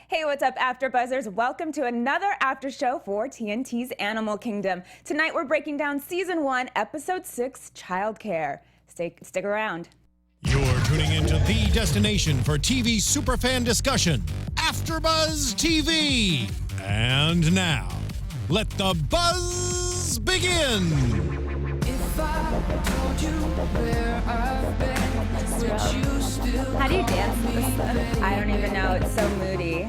Hey, what's up, AfterBuzzers? Welcome to another after show for TNT's Animal Kingdom. Tonight we're breaking down Season 1, Episode 6, Childcare. Stick around. You're tuning into the destination for TV superfan discussion, AfterBuzz TV. And now, let the buzz begin. If I told you where I've been, would you still How do you dance to this stuff? I don't even know. It's so moody.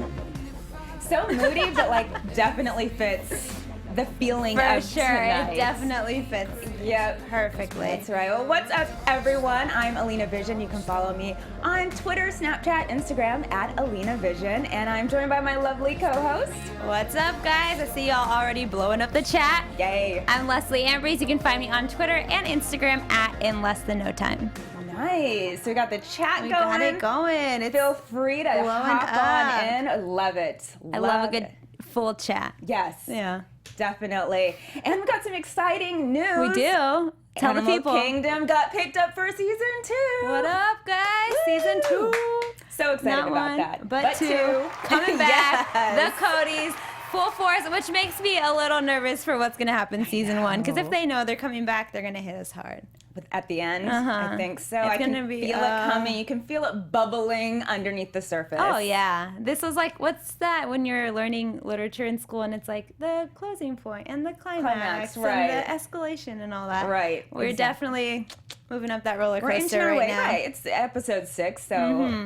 So moody, but like definitely fits the feeling For of sure, tonight. it definitely fits perfectly. That's right. Well, what's up, everyone? I'm Alina Vision. You can follow me on Twitter, Snapchat, Instagram at Alina Vision, and I'm joined by my lovely co-host. What's up, guys? I see y'all already blowing up the chat. Yay! I'm Leslie Ambriz. You can find me on Twitter and Instagram at In Less Than No Time. Nice. So we got the chat We going. got it going. It's Feel free to hop on in. Love it. I love a good full chat. Yes. Yeah. Definitely. And we got some exciting news. We do. Tell Animal the people. Kingdom got picked up for Season 2. What up, guys? Woo! Season 2. So excited Not about one, that. but two. Coming back. Yes. The Codys. Full force, which makes me a little nervous for what's going to happen Season 1. Because if they know they're coming back, they're going to hit us hard. At the end, I think so. It's I can gonna be, feel it coming. You can feel it bubbling underneath the surface. Oh, yeah. This was like, what's that when you're learning literature in school and it's like the closing point and the climax right. and the escalation and all that. Right. We're definitely moving up that roller We're coaster inching our right way. now. Right. It's episode 6, so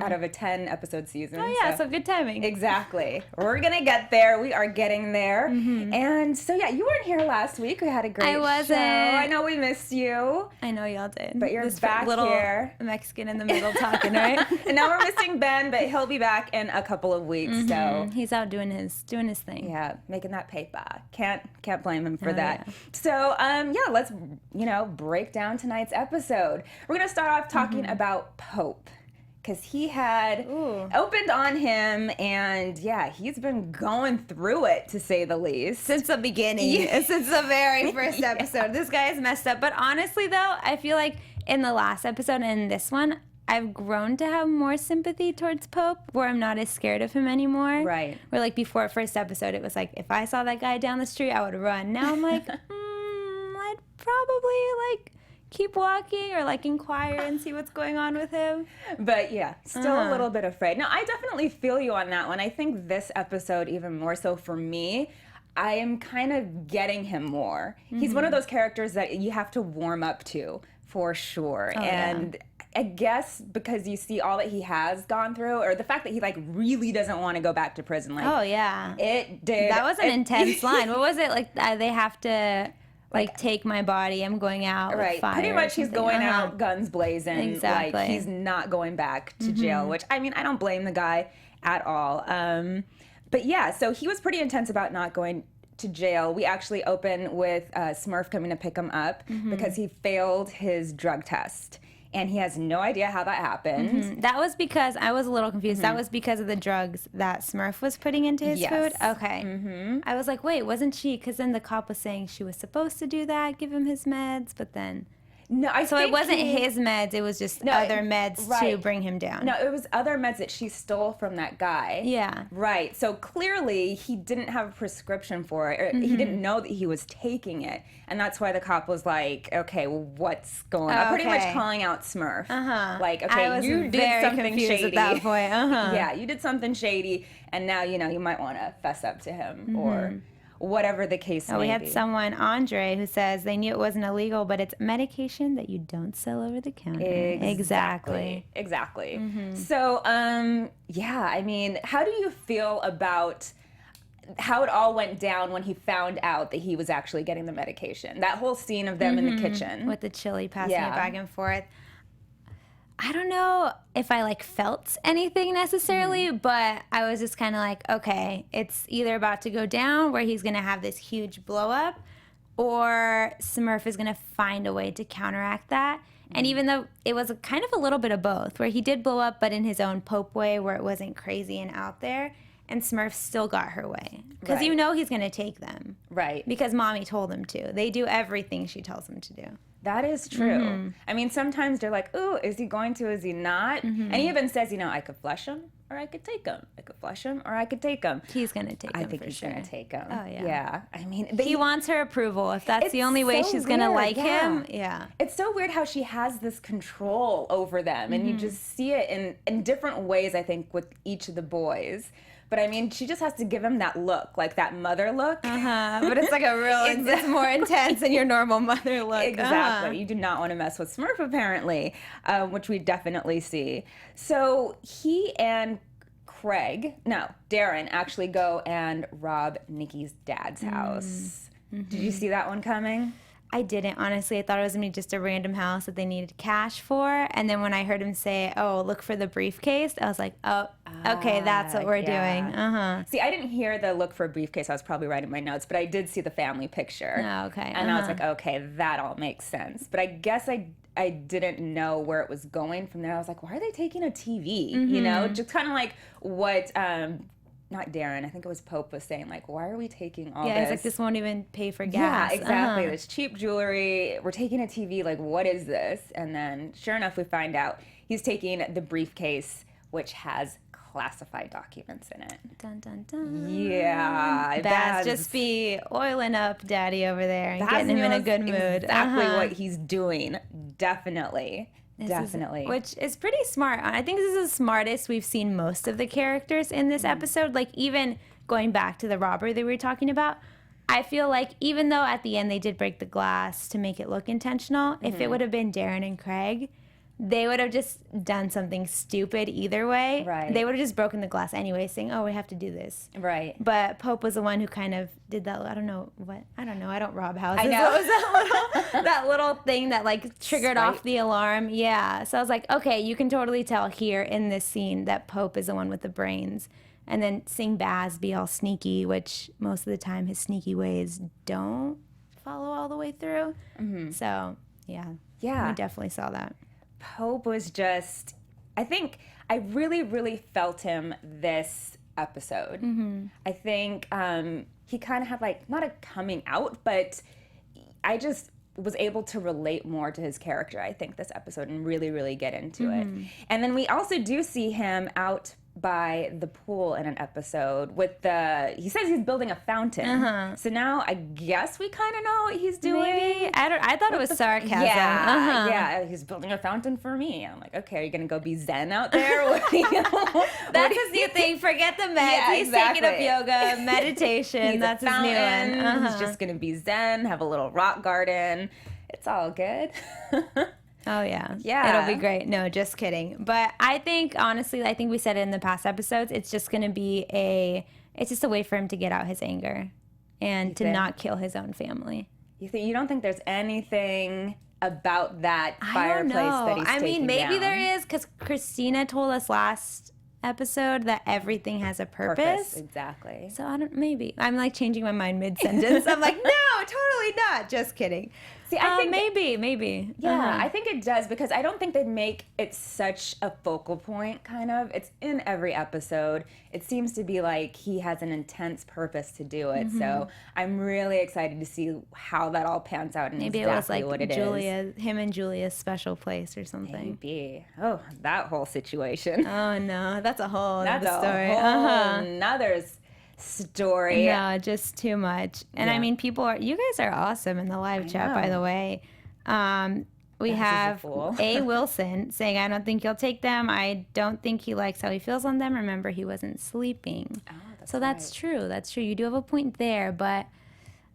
out of a 10-episode season. Oh, yeah, so good timing. Exactly. We're going to get there. We are getting there. And so, yeah, you weren't here last week. We had a great I wasn't. show. I know we missed you. I know y'all did. But you're this back little here. Mexican in the middle talking, right? And now we're missing Ben, but he'll be back in a couple of weeks. So He's out doing his thing. yeah, making that paper. Can't blame him for that. yeah. So yeah, let's break down tonight's episode. We're gonna start off talking about Pope. Because he had opened on him, and yeah, he's been going through it, to say the least. Since the beginning, since the very first episode. This guy is messed up. But honestly, though, I feel like in the last episode and in this one, I've grown to have more sympathy towards Pope, where I'm not as scared of him anymore. Right. Where, like, before first episode, it was like, if I saw that guy down the street, I would run. Now I'm like, I'd probably, like, keep walking or, like, inquire and see what's going on with him. But yeah, still a little bit afraid. Now, I definitely feel you on that one. I think this episode, even more so for me, I am kind of getting him more. He's one of those characters that you have to warm up to, for sure. And I guess because you see all that he has gone through, or the fact that he like really doesn't want to go back to prison. Like, Oh, yeah. it did. That was an intense line. What was it? Like, they have to... Like, take my body, I'm going out with fire. Pretty much he's going out guns blazing. Exactly. Like, he's not going back to jail, which, I mean, I don't blame the guy at all. But yeah, so he was pretty intense about not going to jail. We actually open with Smurf coming to pick him up because he failed his drug test. And he has no idea how that happened. That was because, I was a little confused, that was because of the drugs that Smurf was putting into his food? Okay. I was like, wait, wasn't she, because then the cop was saying she was supposed to do that, give him his meds, but then... No, So it wasn't his meds, it was just other meds to bring him down. No, it was other meds that she stole from that guy. Yeah. Right. So clearly he didn't have a prescription for it, or he didn't know that he was taking it. And that's why the cop was like, okay, well, what's going on? Pretty much calling out Smurf. Like, okay, I was you did very something confused shady. at that point. Yeah, you did something shady, and now, you might want to fess up to him or whatever the case may be. We had someone, Andre, who says they knew it wasn't illegal, but it's medication that you don't sell over the counter. Exactly. So, yeah, I mean, how do you feel about how it all went down when he found out that he was actually getting the medication? That whole scene of them in the kitchen. With the chili passing it back and forth. I don't know if I like felt anything necessarily, but I was just kind of like, okay, it's either about to go down where he's going to have this huge blow up, or Smurf is going to find a way to counteract that. And even though it was kind of a little bit of both, where he did blow up, but in his own Pope way, where it wasn't crazy and out there. and Smurf still got her way. Because Right. you know he's going to take them. Right. Because Mommy told him to. They do everything she tells them to do. That is true. I mean, sometimes they're like, ooh, is he going to, is he not? And he even says, I could flush him or I could take him. I could flush him or I could take him. He's going to take him, I think for he's sure. going to take him. Oh, yeah. Yeah. I mean, He wants her approval. If that's the It's only way so she's going to weird, like him, yeah. yeah. It's so weird how she has this control over them, and you just see it in different ways, I think, with each of the boys. But I mean, she just has to give him that look, like that mother look. But it's like a real, it's more intense than your normal mother look. Exactly. You do not want to mess with Smurf, apparently, which we definitely see. So he and Darren actually go and rob Nikki's dad's house. Did you see that one coming? I didn't, honestly. I thought it was going to be just a random house that they needed cash for. And then when I heard him say, oh, look for the briefcase, I was like, oh, okay, that's what we're doing. See, I didn't hear the look for a briefcase. I was probably writing my notes, but I did see the family picture. Oh, okay. And I was like, okay, that all makes sense. But I guess I didn't know where it was going from there. I was like, why are they taking a TV? You know, just kind of like what... not Darren, I think it was Pope was saying, like, why are we taking all this? Yeah, he's like, this won't even pay for gas. Yeah, exactly. This cheap jewelry. We're taking a TV. Like, what is this? And then, sure enough, we find out he's taking the briefcase, which has classified documents in it. Dun, dun, dun. Yeah. Baz just be oiling up Daddy over there and getting him in a good mood. Exactly what he's doing. Definitely. Definitely. Which is pretty smart. I think this is the smartest we've seen most of the characters in this episode. Like, even going back to the robbery that we were talking about, I feel like even though at the end they did break the glass to make it look intentional, if it would have been Darren and Craig, they would have just done something stupid either way. Right. They would have just broken the glass anyway, saying, oh, we have to do this. Right. But Pope was the one who kind of did that. I don't know. I don't rob houses. I know. What was that little thing that like triggered off the alarm? Yeah. So I was like, okay, you can totally tell here in this scene that Pope is the one with the brains. And then seeing Baz be all sneaky, which most of the time his sneaky ways don't follow all the way through. So, yeah. Yeah. We definitely saw that. Pope was just, I think I really, really felt him this episode. I think he kind of had like, not a coming out, but I just was able to relate more to his character, I think, this episode and really, really get into it. And then we also do see him out by the pool in an episode with he says he's building a fountain. So now I guess we kind of know what he's doing. Maybe. I thought it was sarcasm. Yeah, he's building a fountain for me. I'm like, okay, are you gonna go be zen out there? That's his new thing. Forget the meds. Yeah, He's exactly. taking up yoga, meditation. He's That's a his new fountain. one. He's just gonna be zen, have a little rock garden. It's all good. Oh, yeah. Yeah. It'll be great. No, just kidding. But I think, honestly, I think we said it in the past episodes, it's just going to be it's just a way for him to get out his anger and to think? not kill his own family. You don't think there's anything about that I don't fireplace know. that he's I mean, taking maybe down? there is, because Christina told us last episode that everything has a purpose. Exactly. So maybe. I'm like changing my mind mid-sentence. I'm like, no, totally not. Just kidding. See, I think maybe. Yeah, I think it does, because I don't think they'd make it such a focal point, kind of. It's in every episode. It seems to be like he has an intense purpose to do it. So I'm really excited to see how that all pans out and Maybe exactly it was what like it is. him and Julia's special place or something. Maybe. Oh, that whole situation. Oh no, that's a whole That's other a story. whole nother story. No, just too much. And I mean, you guys are awesome in the live chat, by the way. We have A. Wilson saying, I don't think he'll take them. I don't think he likes how he feels on them. Remember, he wasn't sleeping. Oh, that's true. That's true. You do have a point there, but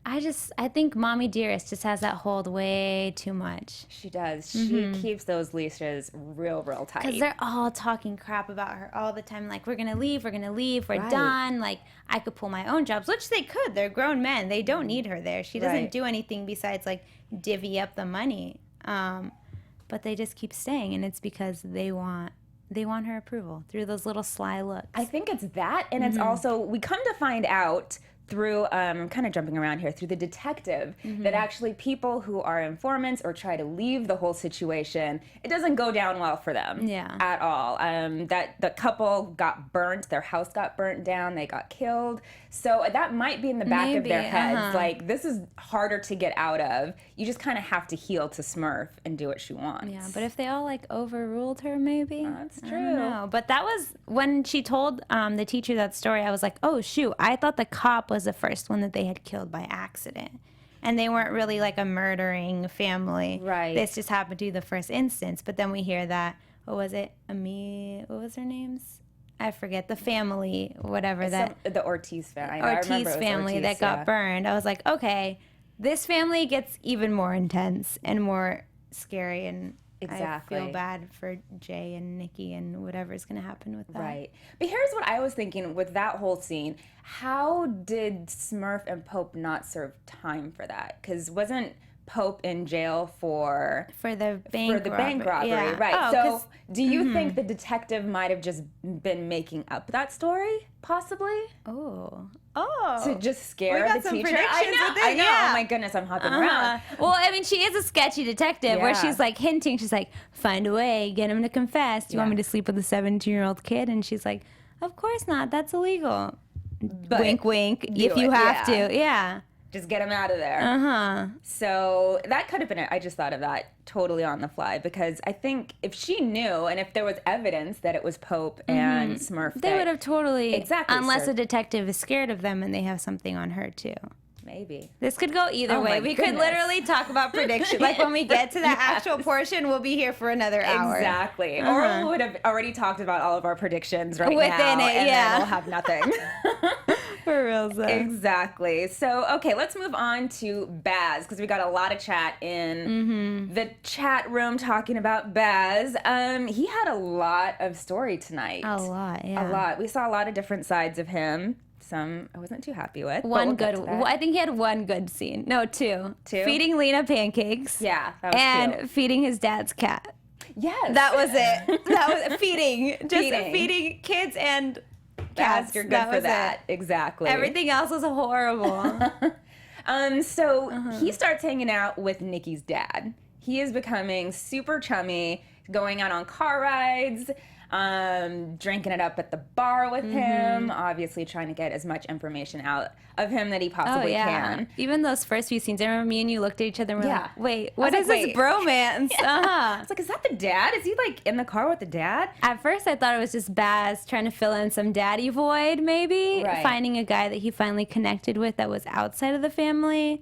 I think Mommy Dearest just has that hold way too much. She does. She keeps those leashes real tight. Because they're all talking crap about her all the time. Like, we're going to leave, we're done. Like, I could pull my own jobs, which they could. They're grown men. They don't need her there. She doesn't do anything besides, like, divvy up the money. But they just keep staying, and it's because they want her approval through those little sly looks. I think it's that, and it's also, we come to find out through, I'm kind of jumping around here, through the detective, that actually people who are informants or try to leave the whole situation, it doesn't go down well for them at all. That the couple got burnt, their house got burnt down, they got killed. So that might be in the back of their heads. Like, this is harder to get out of. You just kind of have to heel to Smurf and do what she wants. Yeah, but if they all like overruled her, maybe. That's true. I don't know. But that was when she told the teacher that story. I was like, oh shoot! I thought the cop was the first one that they had killed by accident, and they weren't really like a murdering family. Right. This just happened to be the first instance. But then we hear that. What was it? What was their names? I forget the family, whatever the Ortiz family. Ortiz family that got burned. I was like, okay, this family gets even more intense and more scary, and I feel bad for Jay and Nikki and whatever's going to happen with that. Right. But here's what I was thinking with that whole scene. How did Smurf and Pope not serve time for that? Because wasn't Pope in jail for the bank robbery? Yeah. Right. Oh, so do you think the detective might have just been making up that story, possibly? Oh. To just scare the teacher? I know. Yeah. Oh my goodness, I'm hopping around. Well, I mean, she is a sketchy detective where she's like hinting. She's like, find a way, get him to confess. Do you want me to sleep with a 17-year-old kid? And she's like, of course not. That's illegal. But wink, wink. If you have to. Yeah. Just get him out of there. So that could have been it. I just thought of that totally on the fly, because I think if she knew and if there was evidence that it was Pope and Smurf, they would have totally. Exactly. Unless a detective is scared of them and they have something on her too. Maybe. This could go either way. We could literally talk about prediction. Like when we get to the actual portion, we'll be here for another hour. Exactly. Or we would have already talked about all of our predictions right within now. It, and then we'll have nothing. For real, so. Exactly. So, okay, let's move on to Baz, because we got a lot of chat in the chat room talking about Baz. He had a lot of story tonight. A lot, yeah. A lot. We saw a lot of different sides of him. Some I wasn't too happy with. One good. I think he had one good scene. No, two. Feeding Lena pancakes. Yeah, that was and cute. Feeding his dad's cat. Yes. That was it. That was feeding. Just feeding kids and cats. You're good for that. Exactly. Everything else was horrible. So he starts hanging out with Nikki's dad. He is becoming super chummy, going out on car rides, drinking it up at the bar with him, obviously trying to get as much information out of him that he possibly can. Even those first few scenes, I remember me and you looked at each other and were like, wait, what is this bromance? I was like, is that the dad? Is he like in the car with the dad? At first I thought it was just Baz trying to fill in some daddy void, maybe. Right. Finding a guy that he finally connected with that was outside of the family.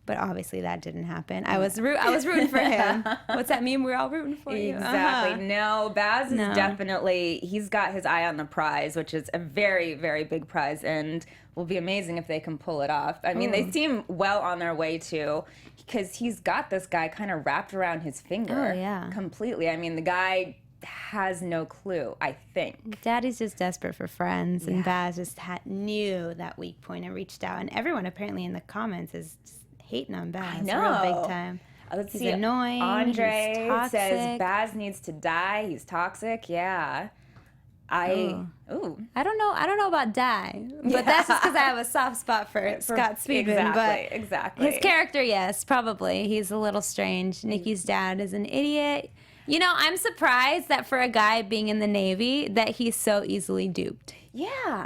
But obviously that didn't happen. I was rooting for him. What's that mean? We're all rooting for you. Exactly. No, Baz is definitely, he's got his eye on the prize, which is a very, very big prize, and will be amazing if they can pull it off. I mean, they seem well on their way to, because he's got this guy kind of wrapped around his finger completely. I mean, the guy has no clue, I think. Daddy's just desperate for friends, and Baz just knew that weak point and reached out, and everyone apparently in the comments is just hating on Baz. I know. Real big time. Let's he's see. Annoying. Andre says Baz needs to die. He's toxic. Yeah. I don't know about die, but that's just because I have a soft spot for Scott Speedman. Exactly. His character, yes, probably. He's a little strange. Nikki's dad is an idiot. You know, I'm surprised that for a guy being in the Navy that he's so easily duped. Yeah,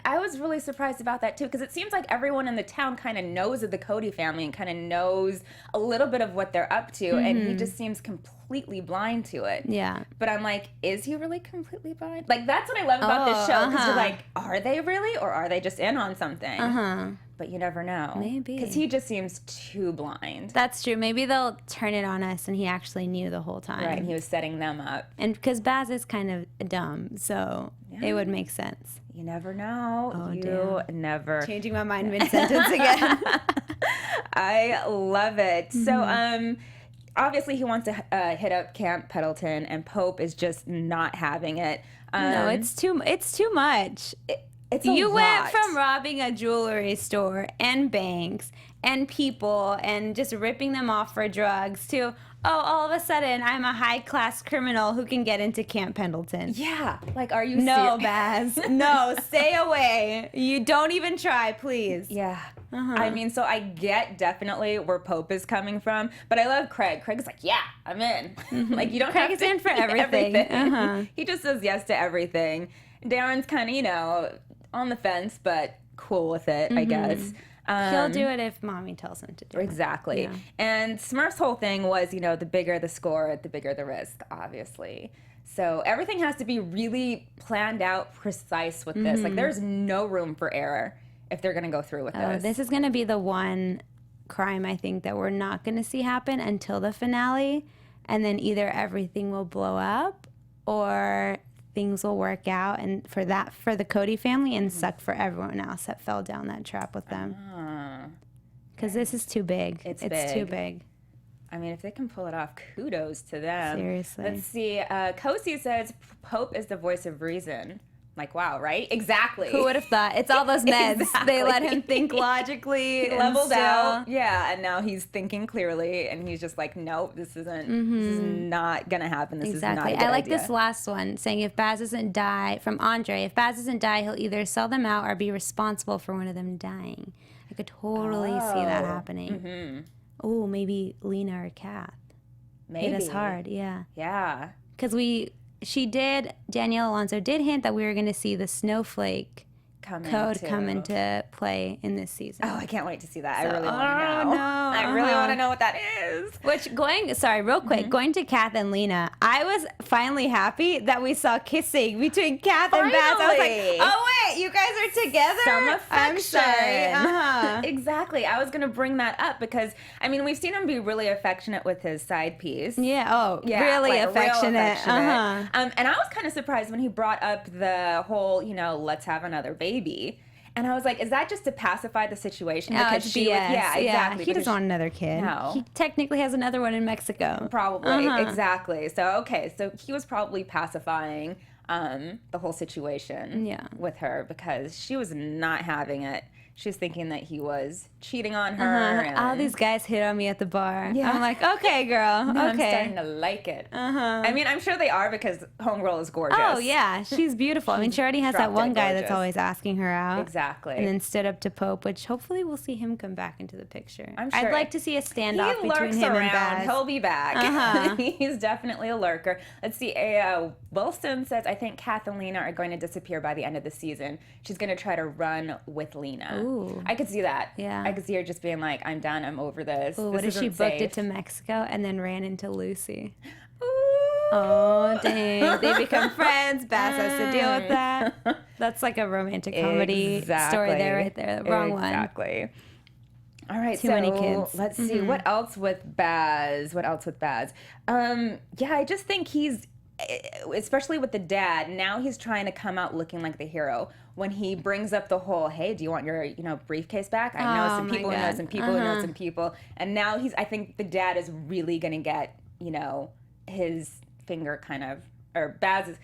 I was really surprised about that too, because it seems like everyone in the town kind of knows of the Cody family and kind of knows a little bit of what they're up to, and he just seems completely blind to it. Yeah. But I'm like, is he really completely blind? Like, that's what I love about this show, because you're like, are they really, or are they just in on something? But you never know. Maybe. Because he just seems too blind. That's true. Maybe they'll turn it on us and he actually knew the whole time. Right, and he was setting them up. And because Baz is kind of dumb, so it would make sense. You never know. Oh, you never. Changing my mind mid-sentence again. I love it. So, obviously he wants to hit up Camp Pendleton, and Pope is just not having it. No, it's too much. It's you went from robbing a jewelry store and banks and people and just ripping them off for drugs to, all of a sudden I'm a high-class criminal who can get into Camp Pendleton. Yeah. Like, are you No, serious? Baz. No, stay away. You don't even try, please. Yeah. I mean, so I get definitely where Pope is coming from, but I love Craig. Craig's like, yeah, I'm in. Like, you don't Craig have is to in for eat everything. He just says yes to everything. Darren's kind of, on the fence, but cool with it, I guess. He'll do it if mommy tells him to do it. Exactly. Yeah. And Smurf's whole thing was, the bigger the score, the bigger the risk, obviously. So everything has to be really planned out, precise with this. Like, there's no room for error if they're going to go through with this. This is going to be the one crime I think that we're not going to see happen until the finale. And then either everything will blow up or things will work out, and for the Cody family, and suck for everyone else that fell down that trap with them. Because this is too big. It's big. too big. I mean, if they can pull it off, kudos to them. Seriously. Let's see. Codys says Pope is the voice of reason. Like, wow, right? Exactly. Who would have thought? It's all those meds. Exactly. They let him think logically. He and leveled still- out. Yeah, and now he's thinking clearly, and he's just like, nope, this is not going to happen. This Exactly. is not a good I like idea. this last one saying if Baz doesn't die, from Andre, if Baz doesn't die, he'll either sell them out or be responsible for one of them dying. I could totally see that happening. Oh, maybe Lena or Kath. Maybe. Hit us hard, yeah. Yeah. Because Danielle Alonso did hint that we were going to see the snowflake code come into play in this season. Oh, I can't wait to see that. So- I really want to know. no. I really want to know what that is. Which, real quick, going to Kath and Lena, I was finally happy that we saw kissing between Kath and Baz. I was Finally. like, oh wait, you guys are together? Some affection. I'm sorry. Exactly. I was going to bring that up because, I mean, we've seen him be really affectionate with his side piece. Yeah, Yeah, really like, real affectionate. And I was kind of surprised when he brought up the whole, let's have another baby. And I was like, is that just to pacify the situation? Oh, Because it's she was, BS. yeah, exactly. He because doesn't want another kid. No. He technically has another one in Mexico. Probably, exactly. So, okay, so he was probably pacifying the whole situation with her because she was not having it. She was thinking that he was cheating on her. And All these guys hit on me at the bar. Yeah. I'm like, okay, girl, I'm starting okay. to like it. I mean, I'm sure they are because Homegirl is gorgeous. Oh, yeah, she's beautiful. I mean, she already has that one drop-dead guy that's gorgeous. always asking her out. Exactly. And then stood up to Pope, which hopefully we'll see him come back into the picture. I'm sure. I'd like to see a standoff He between lurks him around. and Baz. He'll be back. He's definitely a lurker. Let's see. Wilson says, I think Kath and Lena are going to disappear by the end of the season. She's going to try to run with Lena. Ooh. I could see that. Yeah. I could see her just being like, I'm done. I'm over this. Ooh, This what if she isn't booked safe. it to Mexico and then ran into Lucy? Ooh. Oh, dang. They become friends. Baz has to deal with that. That's like a romantic comedy story there, right there. The wrong one. Exactly. All right, Too many kids. Let's see. What else with Baz? Yeah, I just think he's, especially with the dad, now he's trying to come out looking like the hero. When he brings up the whole, hey, do you want your, briefcase back? I know some people who know some people who know some people. And now I think the dad is really going to get, his finger kind of, or Baz's,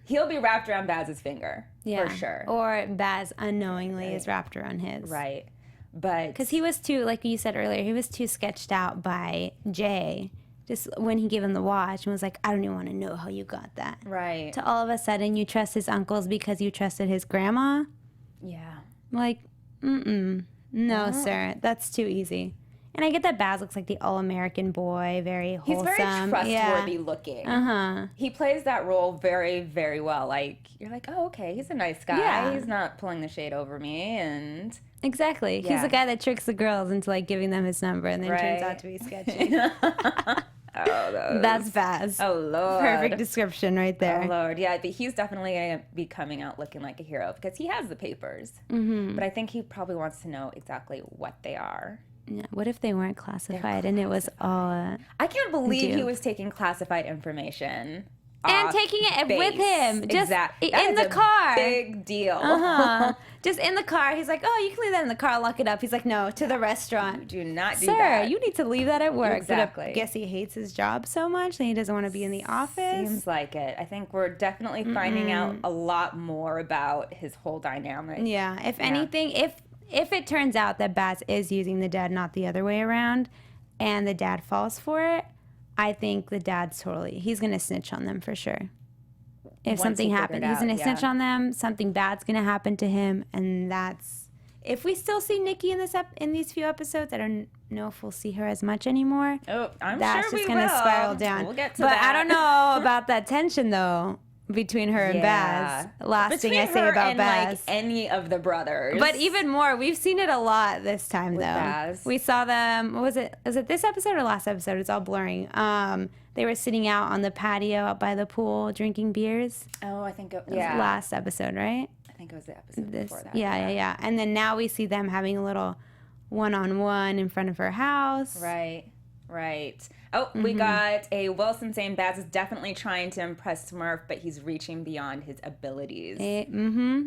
he'll be wrapped around Baz's finger, for sure. Or Baz unknowingly is wrapped around his. Right. But Because he was too, like you said earlier, he was too sketched out by Jay. Just when he gave him the watch and was like, I don't even want to know how you got that. Right. To all of a sudden you trust his uncles because you trusted his grandma? Yeah. Like, no, sir. That's too easy. And I get that Baz looks like the all-American boy, very wholesome. He's very trustworthy looking. He plays that role very, very well. Like, you're like, oh, okay, he's a nice guy. Yeah. He's not pulling the shade over me. And Exactly. He's Yeah. the guy that tricks the girls into like giving them his number and then turns Right. out to be sketchy. oh, those. That's Baz. Oh, Lord. Perfect description right there. Oh, Lord. Yeah, but he's definitely going to be coming out looking like a hero because he has the papers. But I think he probably wants to know exactly what they are. Yeah. What if they weren't classified and it was all... I can't believe he Dude. was taking classified information. and off taking it base. with him, just Exactly. That in is the a car. Big deal. Just in the car. He's like, oh, you can leave that in the car, lock it up. He's like, no, to the restaurant. Do not do Sir, that. you need to leave that at work. Exactly. But I guess he hates his job so much that he doesn't want to be in the office. Seems like it. I think we're definitely finding out a lot more about his whole dynamic. Yeah. If anything, if it turns out that Baz is using the dad, not the other way around, and the dad falls for it, I think the dad's he's going to snitch on them for sure. If something happens, he's going to snitch on them, something bad's going to happen to him, and that's... If we still see Nikki in these few episodes, I don't know if we'll see her as much anymore. Oh, I'm that's sure we just going to spiral down. We'll get to but that. I don't know about that tension, though, between her and Baz. Last thing I say about Baz. Like any of the brothers. But even more, we've seen it a lot this time, though. Baz. We saw them, was it this episode or last episode? It's all blurring. They were sitting out on the patio out by the pool drinking beers. Oh, I think it was last episode, right? I think it was the episode before that. Yeah. And then now we see them having a little one-on-one in front of her house. Right. Oh, we got a Wilson saying Baz is definitely trying to impress Smurf, but he's reaching beyond his abilities.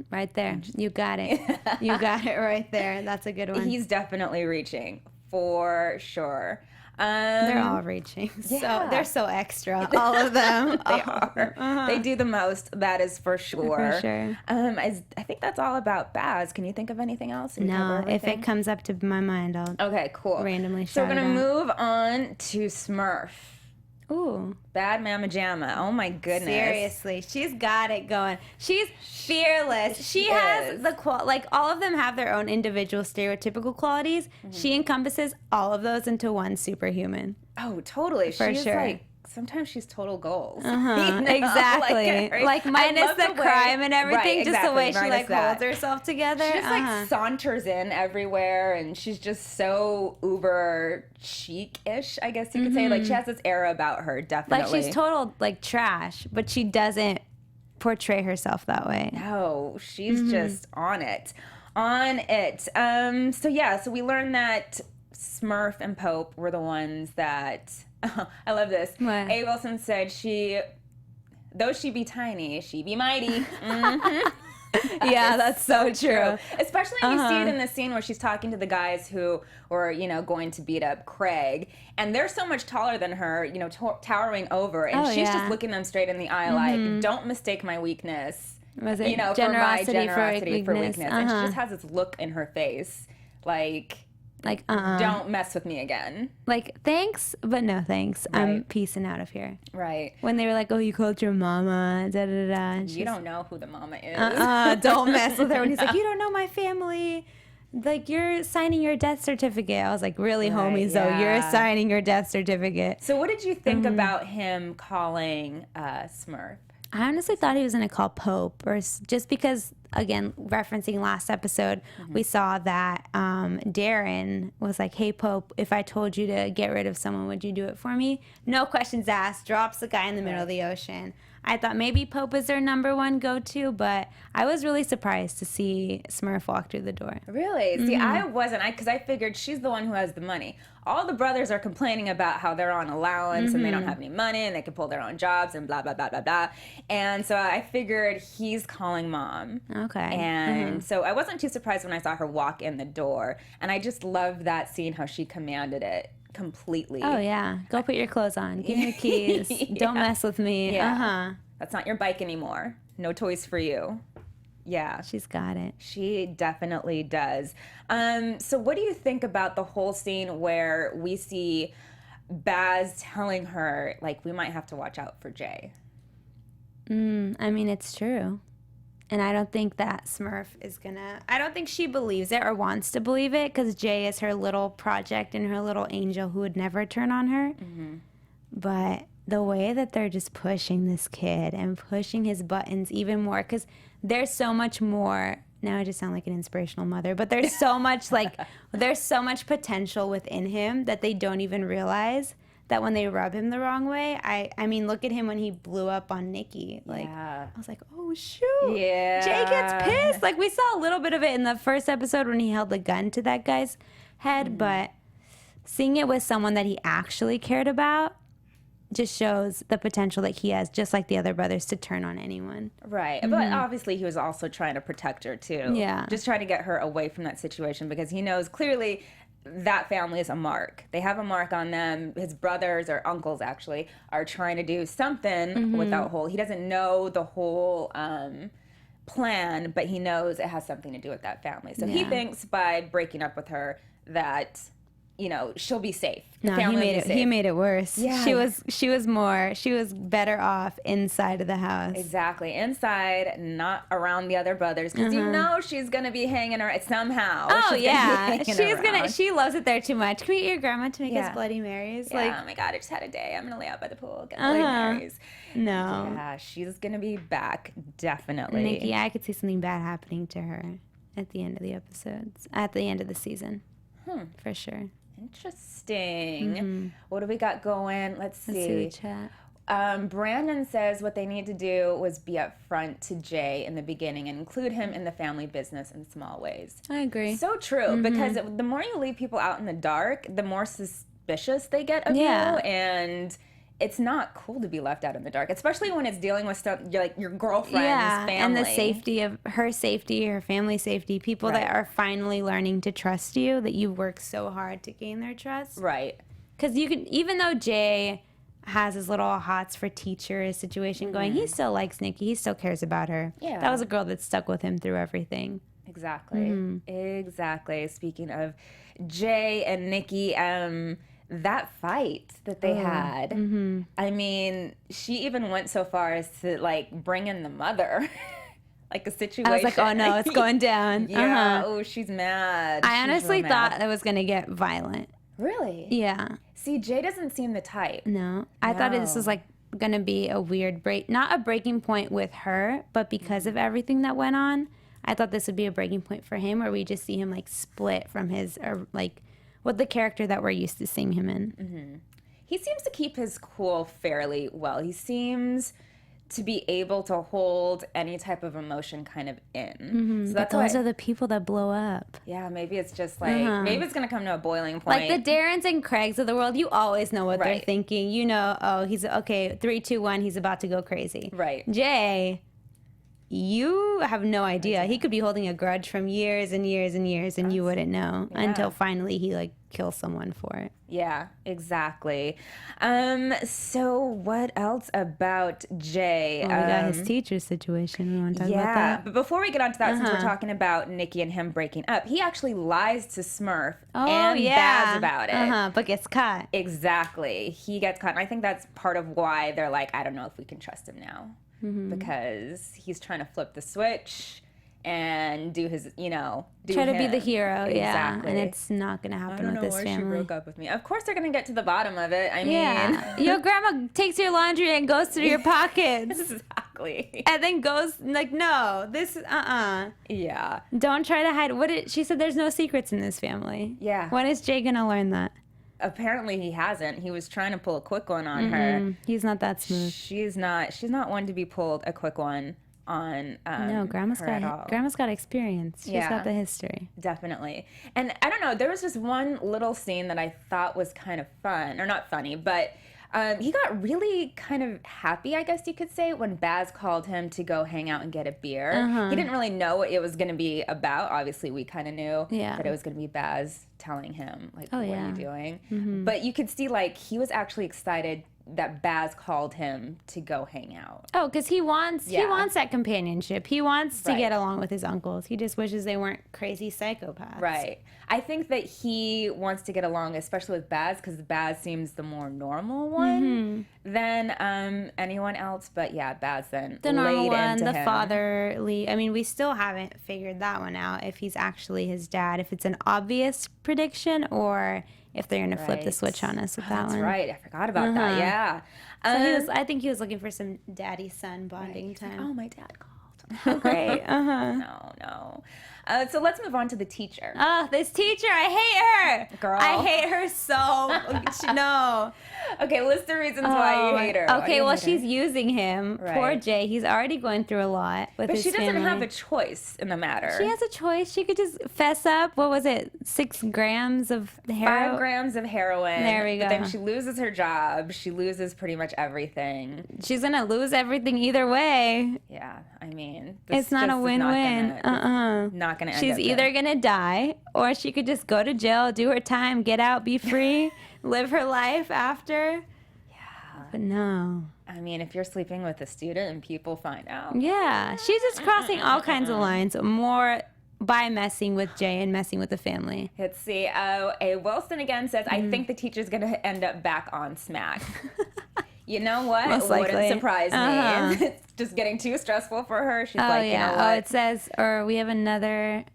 Right there. You got it. You got it right there. That's a good one. He's definitely reaching, for sure. They're all reaching. So they're so extra, all of them. They are. They do the most, that is for sure. For sure. I think that's all about Baz. Can you think of anything else? No, if it comes up to my mind, I'll okay, cool. randomly So shout we're it going to out. move on to Smurf. Ooh. Bad Mama Jamma. Oh my goodness. Seriously, she's got it going. She's fearless. She has the like all of them have their own individual stereotypical qualities. She encompasses all of those into one superhuman. Oh, totally. For she's sure. Like, sometimes she's total goals. Exactly. Like minus the crime and everything, just the way she like holds herself together. She just like saunters in everywhere, and she's just so uber chic-ish, I guess you could say. Like she has this aura about her, definitely. Like she's total like trash, but she doesn't portray herself that way. No, she's just on it. So we learned that Smurf and Pope were the ones that I love this. What? A. Wilson said though she be tiny, she be mighty. Yeah, that's so true. Especially when you see it in the scene where she's talking to the guys who were, going to beat up Craig, and they're so much taller than her, towering over, and she's just looking them straight in the eye, like, don't mistake my weakness. Was it for my generosity for weakness? weakness. And she just has this look in her face, like don't mess with me again. Like, thanks, but no thanks. Right. I'm peacing out of here. Right. When they were like, oh, you called your mama, da-da-da-da. You don't know who the mama is. Don't mess with her. When he's like, you don't know my family. Like, you're signing your death certificate. I was like, really, homies, though? You're signing your death certificate. So what did you think about him calling Smurf? I honestly thought he was going to call Pope, or just because, again, referencing last episode, we saw that Darren was like, hey, Pope, if I told you to get rid of someone, would you do it for me? No questions asked, drops the guy in the middle of the ocean. I thought maybe Pope is their number one go-to, but I was really surprised to see Smurf walk through the door. Really? See, I wasn't, because I figured she's the one who has the money. All the brothers are complaining about how they're on allowance and they don't have any money and they can pull their own jobs and blah, blah, blah, blah, blah. And so I figured he's calling mom. Okay. And so I wasn't too surprised when I saw her walk in the door. And I just loved that scene, how she commanded it completely. Oh, yeah. Go put your clothes on. Give me the keys. Don't mess with me. Yeah. That's not your bike anymore. No toys for you. Yeah. She's got it. She definitely does. So what do you think about the whole scene where we see Baz telling her, like, we might have to watch out for Jay? I mean, it's true. And I don't think that Smurf is I don't think she believes it or wants to believe it, because Jay is her little project and her little angel who would never turn on her. But the way that they're just pushing this kid and pushing his buttons even more, because there's so much more. Now I just sound like an inspirational mother, but there's so much there's so much potential within him that they don't even realize that when they rub him the wrong way. I mean, look at him when he blew up on Nikki. Like, I was like, oh shoot. Yeah. Jay gets pissed. Like, we saw a little bit of it in the first episode when he held the gun to that guy's head, but seeing it with someone that he actually cared about just shows the potential that he has, just like the other brothers, to turn on anyone. Right. But obviously he was also trying to protect her too. Yeah. Just trying to get her away from that situation, because he knows clearly that family is a mark. They have a mark on them. His brothers, or uncles actually, are trying to do something with that whole, he doesn't know the whole plan, but he knows it has something to do with that family. So he thinks by breaking up with her that, you know, she'll be safe. No, he made it worse. Yeah. She was better off inside of the house. Exactly. Inside, not around the other brothers, because you know she's going to be hanging around somehow. Oh, yeah. She's She loves it there too much. Can we get your grandma to make us Bloody Marys? Yeah, Like, oh my God, I just had a day. I'm going to lay out by the pool, get Bloody Marys. No. Yeah, she's going to be back, definitely. Nikki, I could see something bad happening to her at the end of the episodes, at the end of the season. For sure. Interesting. What do we got going? Let's see. Let's see the chat. Brandon says what they need to do was be upfront to Jay in the beginning and include him in the family business in small ways. I agree. So true, because the more you leave people out in the dark, the more suspicious they get of you, and it's not cool to be left out in the dark, especially when it's dealing with stuff like your girlfriend's family. And the safety of her safety, her family safety, people that are finally learning to trust you, that you work so hard to gain their trust. Right. Because you can, even though Jay has his little hots for teacher situation going, he still likes Nikki. He still cares about her. Yeah. That was a girl that stuck with him through everything. Exactly. Exactly. Speaking of Jay and Nikki, that fight that they had, I mean, she even went so far as to like bring in the mother. Like a situation. I was like, oh no, it's going down. Yeah. Oh, she's mad. I She's honestly real thought mad. it was going to get violent. Really? Yeah. See, Jay doesn't seem the type. No. I thought this was like going to be a weird break, not a breaking point with her, but because of everything that went on, I thought this would be a breaking point for him where we just see him like split from his, or like, with the character that we're used to seeing him in. He seems to keep his cool fairly well. He seems to be able to hold any type of emotion kind of in. So But those are the people that blow up. yeah, maybe it's just like, maybe it's going to come to a boiling point. Like the Darrens and Craigs of the world, you always know what they're thinking. You know, oh, he's, okay, 3, 2, 1, he's about to go crazy. Right. Jay, you have no idea. He could be holding a grudge from years and years and years, and you wouldn't know until finally he like kills someone for it. Yeah, exactly. So what else about Jay? Well, we got his teacher situation. We want to talk about Yeah, that? but before we get onto that, since we're talking about Nikki and him breaking up, he actually lies to Smurf and Baz about it. But gets caught. Exactly. He gets caught. And I think that's part of why they're like, I don't know if we can trust him now. Because he's trying to flip the switch and do his, you know, Try to be the hero, Exactly. and it's not going to happen with this why family. she broke up with me. Of course they're going to get to the bottom of it. I mean... Yeah. Your grandma takes your laundry and goes through your pockets. Exactly. And then goes, like, no, this, Yeah. Don't try to hide. She said there's no secrets in this family. Yeah. When is Jay going to learn that? Apparently he hasn't. He was trying to pull a quick one on her. He's not that smooth. She's not one to be pulled a quick one on No, grandma's her at all. got experience. She's got the history. Definitely. And I don't know, there was just one little scene that I thought was kind of fun, or not funny, but he got really kind of happy, I guess you could say, when Baz called him to go hang out and get a beer. He didn't really know what it was going to be about. Obviously, we kind of knew that it was going to be Baz telling him, like, what are you doing? But you could see, like, he was actually excited that Baz called him to go hang out. Oh, because he wants that companionship. He wants to get along with his uncles. He just wishes they weren't crazy psychopaths. Right. I think that he wants to get along, especially with Baz, because Baz seems the more normal one than anyone else. But yeah, Baz then The normal laid one, into the him. fatherly. I mean, we still haven't figured that one out, if he's actually his dad, if it's an obvious prediction, or if they're going to flip the switch on us with that That's one. right. I forgot about that. Yeah. So I think he was looking for some daddy-son bonding time. Oh, my dad called. Oh, great. No. So let's move on to the teacher. Oh, this teacher, I hate her. Girl. I hate her so. No. Okay, list the reasons why you hate her. Why do Okay, you well, hate her? she's using him. Right. Poor Jay. He's already going through a lot with But his she doesn't family. have a choice in the matter. She has a choice. She could just fess up. What was it? 6 grams of heroin? 5 grams of heroin. There we But go. then she loses her job. She loses pretty much everything. She's going to lose everything either way. Yeah, I mean, this It's not a just is win-win. Not gonna end She's up either good. going to die, or she could just go to jail, do her time, get out, be free, live her life after. But no. I mean, if you're sleeping with a student and people find out. Yeah, she's just crossing all kinds of lines, more by messing with Jay and messing with the family. Let's see. A Wilson again says, I think the teacher's going to end up back on Smack. You know what? Most likely. Wouldn't surprise me. It's just getting too stressful for her. She's like, you know what? Oh, it says, or we have another,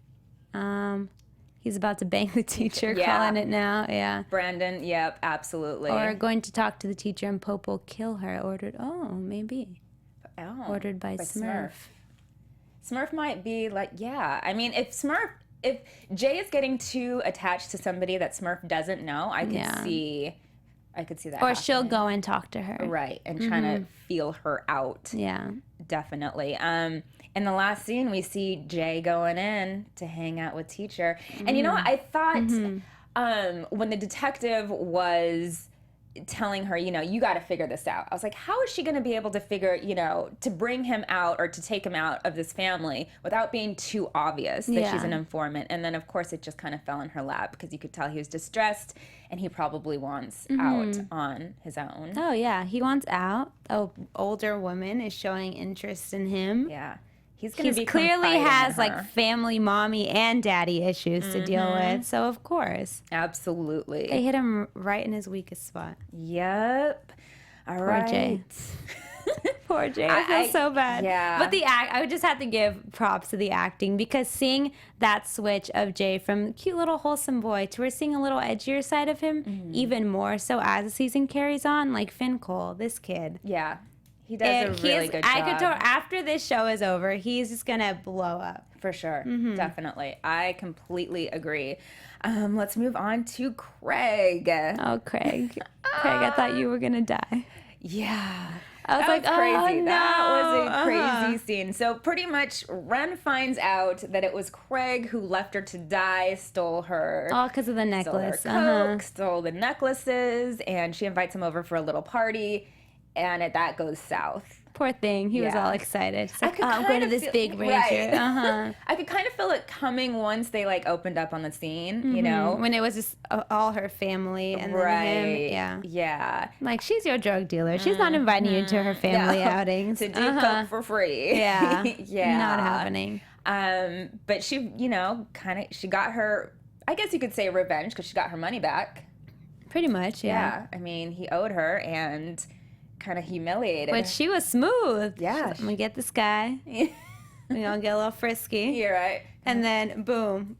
he's about to bang the teacher, calling it now. Yeah. Brandon, yep, absolutely. Or going to talk to the teacher and Pope will kill her. Ordered by Smurf. Smurf might be like, yeah. I mean, if Jay is getting too attached to somebody that Smurf doesn't know, I could see that. Or she'll go and talk to her. Right, and trying to feel her out. Yeah. Definitely. In the last scene, we see Jay going in to hang out with teacher. And you know what? I thought when the detective was telling her, you know, you got to figure this out. I was like, how is she going to be able to figure, you know, to bring him out or to take him out of this family without being too obvious that she's an informant? And then, of course, it just kind of fell in her lap because you could tell he was distressed and he probably wants out on his own. Oh, yeah. He wants out. Oh, older woman is showing interest in him. Yeah. He's clearly has like family mommy and daddy issues to deal with. So of course. Absolutely. They hit him right in his weakest spot. Yep. All right. Poor Jay. Poor Jay. I feel so bad. Yeah. But I would just have to give props to the acting because seeing that switch of Jay from cute little wholesome boy to we're seeing a little edgier side of him even more so as the season carries on, like Finn Cole, this kid. Yeah. He does a really good job. I could tell after this show is over, he's just going to blow up. For sure. Definitely. I completely agree. Let's move on to Craig. Oh, Craig. Craig, I thought you were going to die. Yeah. I was like, crazy. Oh, no. That was a crazy scene. So pretty much Ren finds out that it was Craig who left her to die, stole her. All because of the necklace. Stole her coke, stole the necklaces, and she invites him over for a little party. And that goes south. Poor thing. He was all excited. He's like, I'm going to this big ranger. Right. I could kind of feel it coming once they like opened up on the scene, you know? When it was just all her family and then him. Yeah. Yeah. Like, she's your drug dealer. She's not inviting you to her family outings. To do coke for free. Yeah. Yeah. Not happening. But she, you know, she got her, I guess you could say revenge because she got her money back. Pretty much, yeah. I mean, he owed her and kind of humiliated. But she was smooth. Yeah. I'm gonna get this guy. We're gonna get a little frisky. You're right. And then boom,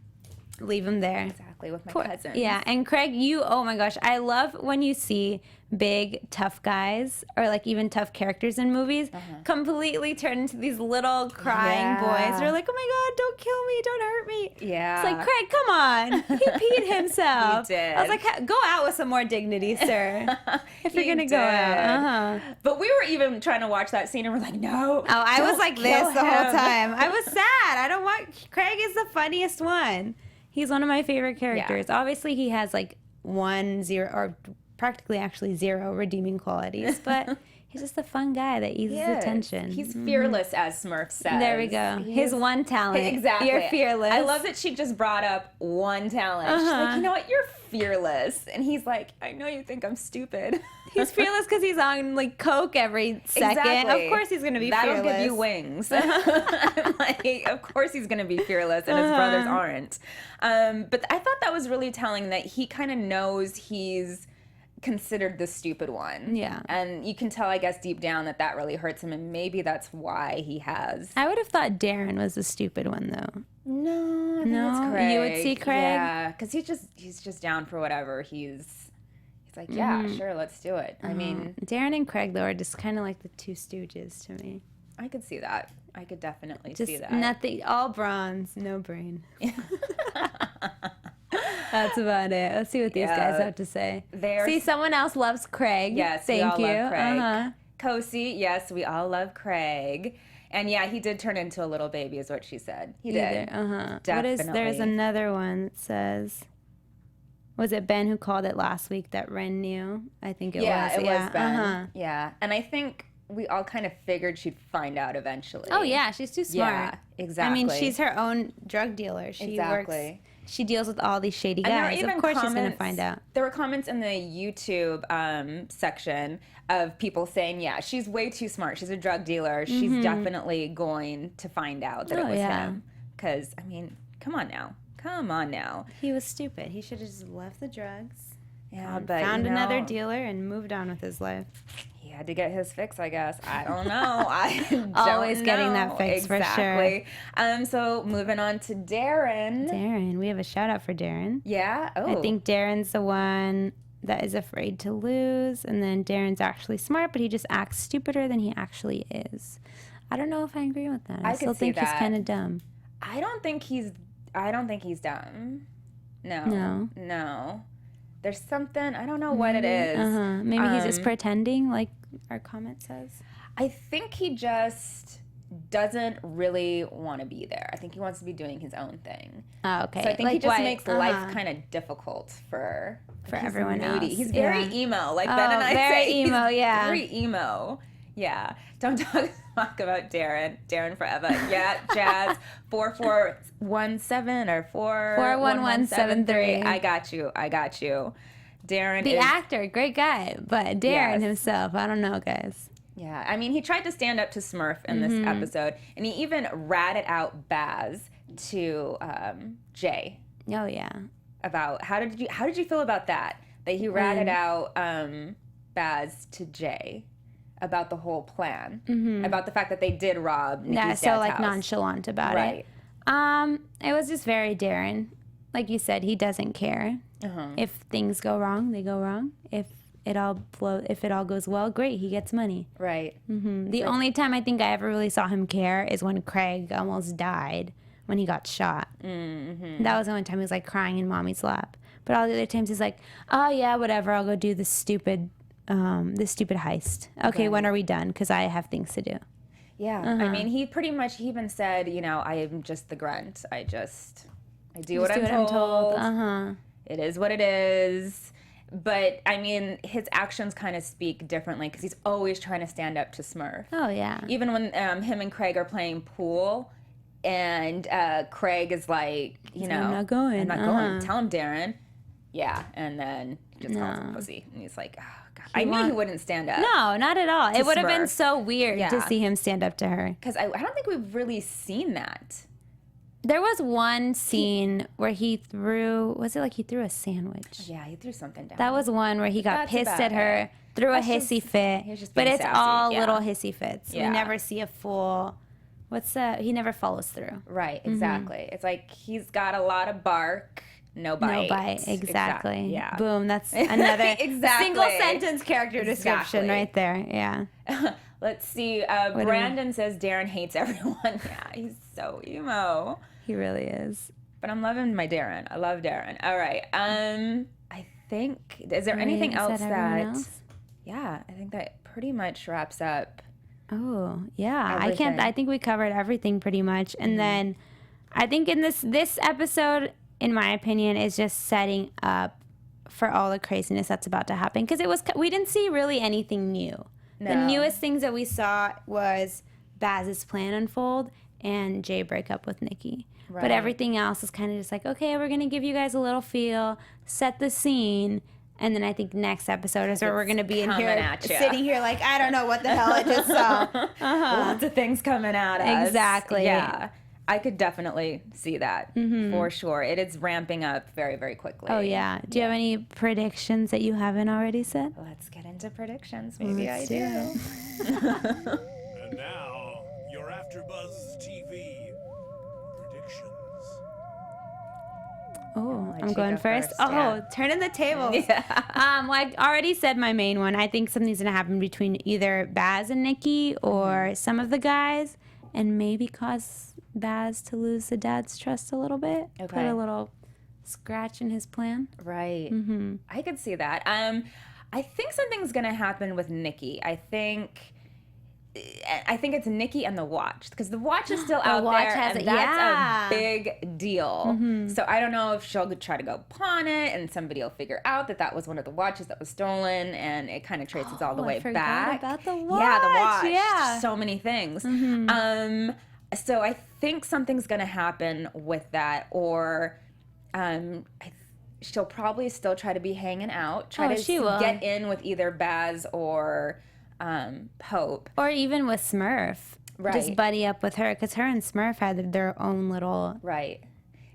leave him there. Exactly, with my cousin. Yeah, and Craig, oh my gosh, I love when you see big tough guys or like even tough characters in movies completely turn into these little crying boys. They're like, oh my God, don't kill me, don't hurt me. Yeah. It's like, Craig, come on. He peed himself. He did. I was like, go out with some more dignity, sir. If you're going to go out. But we were even trying to watch that scene and we're like, no. Oh, I was like this the whole him. time. I was sad. I don't want, Craig is the funniest one. He's one of my favorite characters. Yeah. Obviously, he has like 0 practically actually 0 redeeming qualities, but he's just a fun guy that eases the tension. He's fearless, as Smurf says. There we go. His one talent. Exactly. You're fearless. I love that she just brought up one talent. She's like, you know what? You're fearless. And he's like, I know you think I'm stupid. He's fearless because he's on like coke every second. Exactly. Of course he's going to be That'll fearless. give you wings. Like, of course he's going to be fearless and his brothers aren't. But I thought that was really telling that he kind of knows he's considered the stupid one. Yeah. And you can tell, I guess, deep down that really hurts him, and maybe that's why he has. I would have thought Darren was the stupid one, though. No, I think No? it's Craig. You would see Craig? Yeah, because he's just down for whatever. He's like, yeah, sure, let's do it. I mean, Darren and Craig, though, are just kind of like the two stooges to me. I could see that. I could definitely Just see that. nothing, all bronze, no brain. That's about it. Let's see what these guys have to say. See, someone else loves Craig. Yes, thank we all you. love Craig. Kosi, yes, we all love Craig. And yeah, he did turn into a little baby, is what she said. He did. Definitely. There's another one that says, was it Ben who called it last week that Ren knew? I think it was. Yeah, it was Ben. Yeah, and I think we all kind of figured she'd find out eventually. Oh yeah, she's too smart. Yeah, exactly. I mean, she's her own drug dealer. She Exactly. She deals with all these shady And there were guys. even Of course, she's gonna comments- find out. There were comments in the YouTube section of people saying, "Yeah, she's way too smart. She's a drug dealer. She's definitely going to find out that it was him." Because I mean, come on now. He was stupid. He should have just left the drugs. Yeah, but found you know, another dealer and moved on with his life. He had to get his fix, I guess. I don't know. I don't Always getting know. that fix for sure. Exactly. So moving on to Darren. Darren, we have a shout out for Darren. Yeah. Oh. I think Darren's the one that is afraid to lose, and then Darren's actually smart, but he just acts stupider than he actually is. I don't know if I agree with that. I could still see think he's that. kind of dumb. I don't think he's dumb. No. There's something, I don't know what it is. Maybe he's just pretending, like our comment says. I think he just doesn't really want to be there. I think he wants to be doing his own thing. Oh, okay. So I think like he just why- makes life kind of difficult for everyone else. He's very Yeah. emo, like Ben and I very say. emo, He's yeah. Very emo. Yeah. Don't talk about Darren. Darren forever. Yeah, Jazz. 4417 or 41173. I got you. Darren The is, actor, great guy, but Darren Yes. himself, I don't know, guys. Yeah, I mean, he tried to stand up to Smurf in this episode, and he even ratted out Baz to Jay Oh yeah. about how did you feel about that? That he ratted out Baz to Jay about the whole plan, about the fact that they did rob Nikki's Yeah, dad's so like house. nonchalant about Right. it. It was just very Darren. Like you said, he doesn't care. If things go wrong, they go wrong. If it all goes well, great, he gets money. Right. The only time I think I ever really saw him care is when Craig almost died when he got shot. That was the only time he was like crying in mommy's lap. But all the other times he's like, oh yeah, whatever, I'll go do this stupid heist. Okay, when are we done? Because I have things to do. Yeah. I mean, he even said, I am just the grunt. I do what I'm told. It is what it is. But, I mean, his actions kind of speak differently because he's always trying to stand up to Smurf. Oh yeah. Even when him and Craig are playing pool and Craig is like, I'm not going. I'm not going. Tell him, Darren. Yeah. And then he just calls him pussy. And he's like, oh, God. I knew he wouldn't stand up. No, not at all. It would have been Smurf. so weird to see him stand up to her. Because I don't think we've really seen that. There was one scene where he threw a sandwich? Yeah, he threw something down. That was one where he got That's pissed about at her, it. threw That's a hissy fit. he was just But being it's sassy, all yeah. little hissy fits. Yeah. We never see a full. He never follows through. Right, exactly. It's like he's got a lot of bark, no bite. No bite. Exactly. Yeah. Boom. That's another Exactly. single sentence character description Exactly. right there. Yeah. Let's see. Brandon says Darren hates everyone. Yeah, he's so emo. He really is. But I'm loving my Darren. I love Darren. All right. I think, is there anything else that? Yeah, I think that pretty much wraps up. Oh, yeah. Everything. I think we covered everything pretty much. And then I think in this episode, in my opinion, is just setting up for all the craziness that's about to happen. Because we didn't see really anything new. The No. newest things that we saw was Baz's plan unfold and Jay break up with Nikki. Right. But everything else is kind of just like, okay, we're going to give you guys a little feel, set the scene. And then I think next episode is where we're going to be in coming here, at ya. sitting here like, I don't know what the hell I just saw. Lots of things coming at us. Exactly. Yeah. I could definitely see that for sure. It is ramping up very, very quickly. Oh, yeah. Do you have any predictions that you haven't already said? Let's get into predictions. Maybe Let's I do do. And now, your AfterBuzz TV predictions. Oh, let I'm you going go first. first, Oh, yeah. turning the tables. Yeah. Well, I already said my main one. I think something's going to happen between either Baz and Nikki or some of the guys and maybe cause Baz to lose the dad's trust a little bit. Put Okay. a little scratch in his plan. Right. I could see that. I think something's going to happen with Nikki. I think I think it's Nikki and the watch, because the watch is still The out watch there, has and it, that's yeah. a big deal. So I don't know if she'll try to go pawn it, and somebody will figure out that that was one of the watches that was stolen, and it kind of traces all the way I forgot back. about the watch. Yeah, the watch. Yeah. So many things. So I think something's gonna happen with that, or she'll probably still try to be hanging out, she will. get in with either Baz or Pope. Or even with Smurf. Right. Just buddy up with her, because her and Smurf had their own little... Right.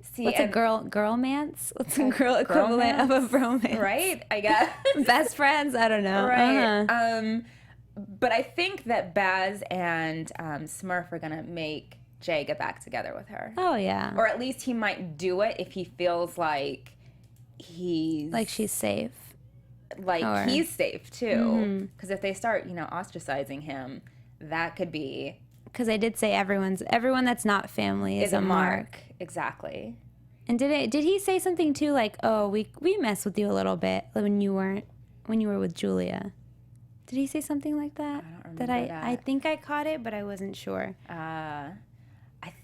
See, What's a girl-mance? What's a girl equivalent of a bromance? Right, I guess. Best friends? I don't know. Right. But I think that Baz and Smurf are going to make Jay get back together with her. Oh, yeah. Or at least he might do it if he feels like he's... Like she's safe. Like he's safe, too. Because if they start, ostracizing him, that could be... Because I did say everyone that's not family is a mark. Exactly. And did he say something too, like, oh, we messed with you a little bit when you were with Julia? Did he say something like that? I don't remember that. I think I caught it, but I wasn't sure. I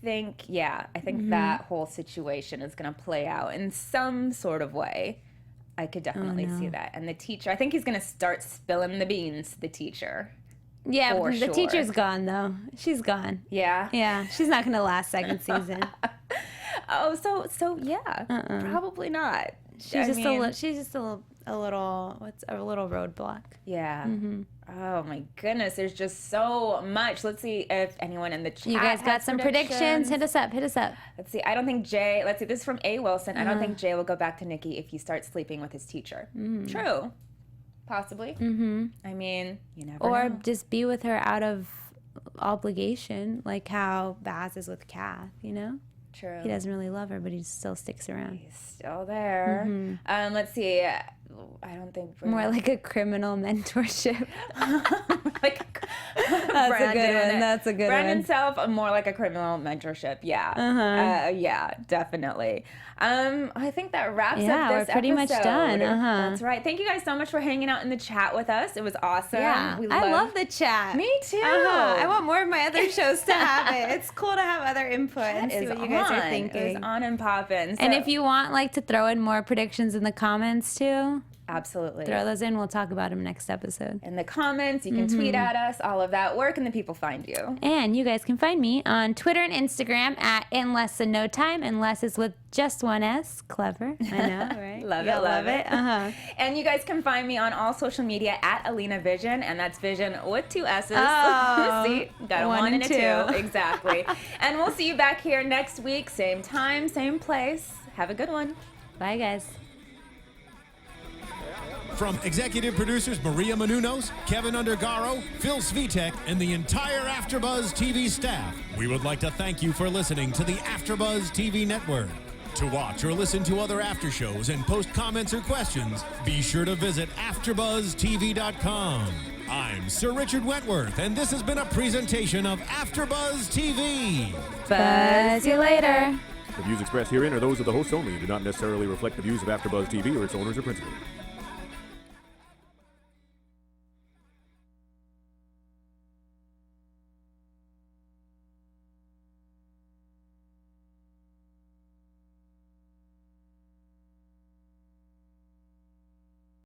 think that whole situation is going to play out in some sort of way. I could definitely see that. And the teacher, I think he's going to start spilling the beans to the teacher. Yeah, For but the sure. teacher's gone, though. She's gone. Yeah? Yeah, she's not going to last second season. Oh, so yeah. Probably not. She's just a little roadblock. Yeah. Oh my goodness, there's just so much. Let's see if anyone in the chat You guys got has some predictions? Hit us up. Let's see. I don't think Jay, this is from A. Wilson. I don't think Jay will go back to Nikki if he starts sleeping with his teacher. True. Possibly. I mean, you never Or know. just be with her out of obligation, like how Baz is with Kath, True. He doesn't really love her, but he still sticks around. He's still there. Let's see. I don't think More like a criminal mentorship. like That's a good one. Brandon Self, more like a criminal mentorship. Yeah. Yeah, definitely. I think that wraps up this we're pretty much episode. done. That's right. Thank you guys so much for hanging out in the chat with us. It was awesome. Yeah, I love the chat. Me too. I want more of my other shows to have it. It's cool to have other input and see what you guys are thinking. It was on and popping. And if you want to throw in more predictions in the comments too, absolutely throw those in. We'll talk about them next episode. In the comments, you can tweet at us, all of that. Where can the people find you? And you guys can find me on Twitter and Instagram at In Less Than No Time. And less is with just one S. Clever. I know, right? Love it. And you guys can find me on all social media at Alina Vision, and that's Vision with 2 S's. Oh, see, got a 1 and a 2. Exactly. And we'll see you back here next week, same time, same place. Have a good one. Bye, guys. From executive producers Maria Menounos, Kevin Undergaro, Phil Svitek, and the entire AfterBuzz TV staff, we would like to thank you for listening to the AfterBuzz TV network. To watch or listen to other after shows and post comments or questions, be sure to visit AfterBuzzTV.com. I'm Sir Richard Wentworth, and this has been a presentation of AfterBuzz TV. Buzz you later. The views expressed herein are those of the hosts only and do not necessarily reflect the views of AfterBuzz TV or its owners or principals.